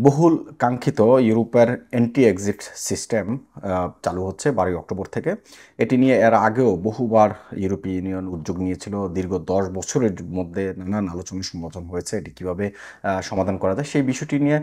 বহুল কাঙ্ক্ষিত ইউরোপের এন্ট্রি এক্সিট সিস্টেম চালু হচ্ছে 12 অক্টোবর থেকে। এটি নিয়ে এর আগেও বহুবার ইউরোপীয় ইউনিয়ন উদ্যোগ নিয়েছিল। দীর্ঘ 10 বছরের মধ্যে নানান আলোচনা সমাধান হয়েছে এটি কীভাবে সমাধান করা যায় সেই বিষয়টি নিয়ে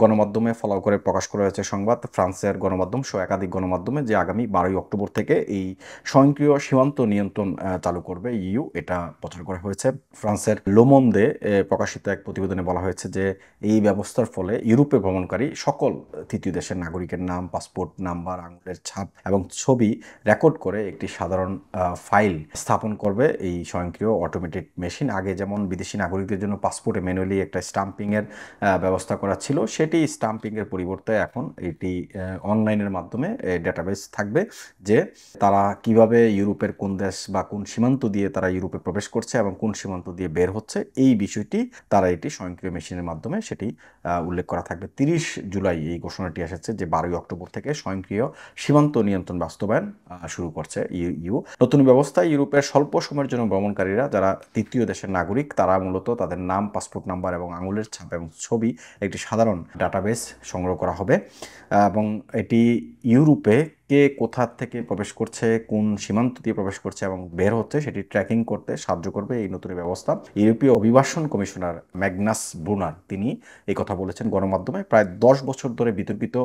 গণমাধ্যমে ফলো করে প্রকাশ করা হয়েছে সংবাদ। ফ্রান্সের গণমাধ্যম সহ একাধিক গণমাধ্যমে যে আগামী 12 অক্টোবর থেকে এই স্বয়ংক্রিয় সীমান্ত নিয়ন্ত্রণ চালু করবে ইইউ, এটা প্রচার করা হয়েছে। ফ্রান্সের লোমন্দে প্রকাশিত এক প্রতিবেদনে বলা হয়েছে যে এই ব্যবস্থার ফলে ইউরোপে ভ্রমণকারী সকল তৃতীয় দেশের নাগরিকের নাম, পাসপোর্ট নাম্বার, আঙুলের ছাপ এবং ছবি রেকর্ড করে একটি সাধারণ ফাইল স্থাপন করবে এই স্বয়ংক্রিয় অটোমেটেড মেশিন। আগে যেমন বিদেশি নাগরিকদের জন্য পাসপোর্টে ম্যানুয়ালি একটা স্টাম্পিংয়ের ব্যবস্থা করা ছিল, সেটি স্টাম্পিংয়ের পরিবর্তে এখন এটি অনলাইনের মাধ্যমে ডেটাবেস থাকবে যে তারা কিভাবে ইউরোপের কোন দেশ বা কোন সীমান্ত দিয়ে তারা ইউরোপে প্রবেশ করছে এবং কোন সীমান্ত দিয়ে বের হচ্ছে, এই বিষয়টি তারা এটি স্বয়ংক্রিয় মেশিনের মাধ্যমে সেটি উল্লেখ করা থাকবে। 30 জুলাই এই ঘোষণাটি এসেছে যে 12 অক্টোবর থেকে স্বয়ংক্রিয় সীমান্ত নিয়ন্ত্রণ বাস্তবায়ন শুরু করছে ইইউ। নতুন ব্যবস্থা ইউরোপের স্বল্প সময়ের জন্য ভ্রমণকারীরা যারা তৃতীয় দেশের নাগরিক তারা মূলত তাদের নাম, পাসপোর্ট নাম্বার এবং আঙুলের ছাপ এবং ছবি একটি সাধারণ ডাটাবেস সংগ্রহ করা হবে এবং এটি ইউরোপে কে কোথা থেকে প্রবেশ করছে, কোন সীমান্ত দিয়ে প্রবেশ করছে এবং বের হচ্ছে সেটি ট্র্যাকিং করতে সাহায্য করবে এই নতুন ব্যবস্থা। ইউরোপীয় অভিবাসন কমিশনার ম্যাগনাস ব্রুনার তিনি এই কথা বলেছেন গণমাধ্যমে। প্রায় 10 বছর ধরে বিতর্কিত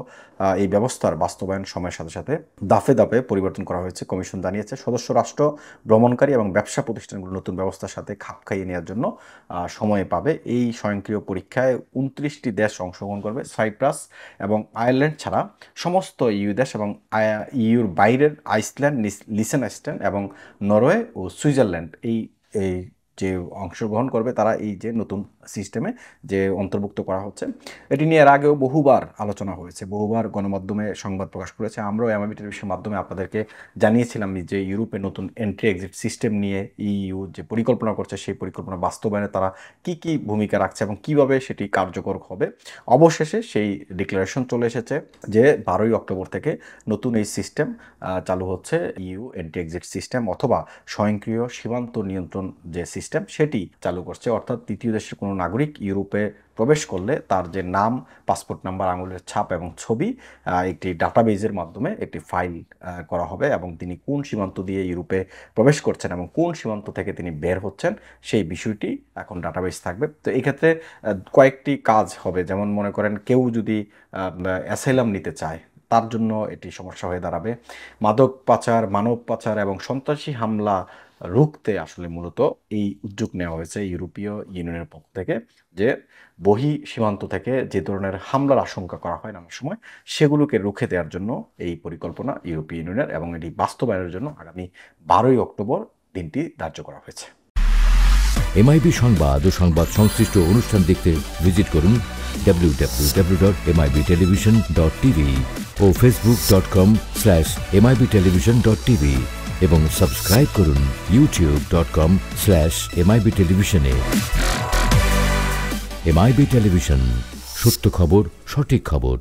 এই ব্যবস্থার বাস্তবায়ন সময়ের সাথে সাথে দাফে দাফে পরিবর্তন করা হয়েছে। কমিশন জানিয়েছে সদস্য রাষ্ট্র, ভ্রমণকারী এবং ব্যবসা প্রতিষ্ঠানগুলো নতুন ব্যবস্থার সাথে খাপ খাইয়ে নেওয়ার জন্য সময় পাবে। এই স্বয়ংক্রিয় পরীক্ষায় 29টি দেশ অংশগ্রহণ করবে। সাইপ্রাস এবং আয়ারল্যান্ড ছাড়া সমস্ত ইউ দেশ এবং ইউর বাইরের আইসল্যান্ড, লিসেনস্টেন এবং নরওয়ে ও সুইজারল্যান্ড এই যে অংশগ্রহণ করবে তারা এই যে নতুন সিস্টেমে যে অন্তর্ভুক্ত করা হচ্ছে এটি নিয়ে এর আগেও বহুবার আলোচনা হয়েছে, বহুবার গণমাধ্যমে সংবাদ প্রকাশ করেছে। আমরাও এমআইবি টেলিভিশনের মাধ্যমে আপনাদেরকে জানিয়েছিলাম যে ইউরোপে নতুন এন্ট্রি এক্সিট সিস্টেম নিয়ে ইইউ যে পরিকল্পনা করছে সেই পরিকল্পনা বাস্তবায়নে তারা কি কি ভূমিকা রাখছে এবং কিভাবে সেটি কার্যকর হবে। অবশেষে সেই ডিক্লারেশন চলে এসেছে যে 12 অক্টোবর থেকে নতুন এই সিস্টেম চালু হচ্ছে, ইইউ এন্ট্রি এক্সিট সিস্টেম অথবা স্বয়ংক্রিয় সীমান্ত নিয়ন্ত্রণ যে সিস্টেম সেটি চালু করছে। অর্থাৎ তৃতীয় দেশের কোনো নাগরিক ইউরোপে প্রবেশ করলে তার যে নাম, পাসপোর্ট নাম্বার, আঙুলের ছাপ এবং ছবি একটি ডাটাবেজের মাধ্যমে একটি ফাইল করা হবে এবং তিনি কোন সীমান্ত দিয়ে ইউরোপে প্রবেশ করছেন এবং কোন সীমান্ত থেকে তিনি বের হচ্ছেন সেই বিষয়টি এখন ডাটাবেজ থাকবে। তো এই ক্ষেত্রে কয়েকটি কাজ হবে, যেমন মনে করেন কেউ যদি অ্যাসাইলাম নিতে চায় তার জন্য এটি সমস্যা হয়ে দাঁড়াবে। মাদক পাচার, মানব পাচার এবং সন্ত্রাসী হামলা রুখতে আসলে মূলত এই উদ্যোগ নেওয়া হয়েছে ইউরোপীয় ইউনিয়নের পক্ষ থেকে যে বহি সীমান্ত থেকে যে ধরনের হামলার আশঙ্কা করা হয় নানা সময় সেগুলোকে রুখে দেওয়ার জন্য এই পরিকল্পনা ইউরোপীয় ইউনিয়নের এবং এটি বাস্তবায়নের জন্য আগামী 12 অক্টোবর দিনটি ধার্য করা হয়েছে। এমআইবি সংবাদ ও সংবাদ সংশ্লিষ্ট অনুষ্ঠান দেখতে ভিজিট করুন www.mibtelevision.tv ও facebook.com/mibtelevision.tv এবং সাবস্ক্রাইব করুন youtube.com/mibtelevision এ। এমআইবি টেলিভিশন, সত্য খবর, সঠিক খবর।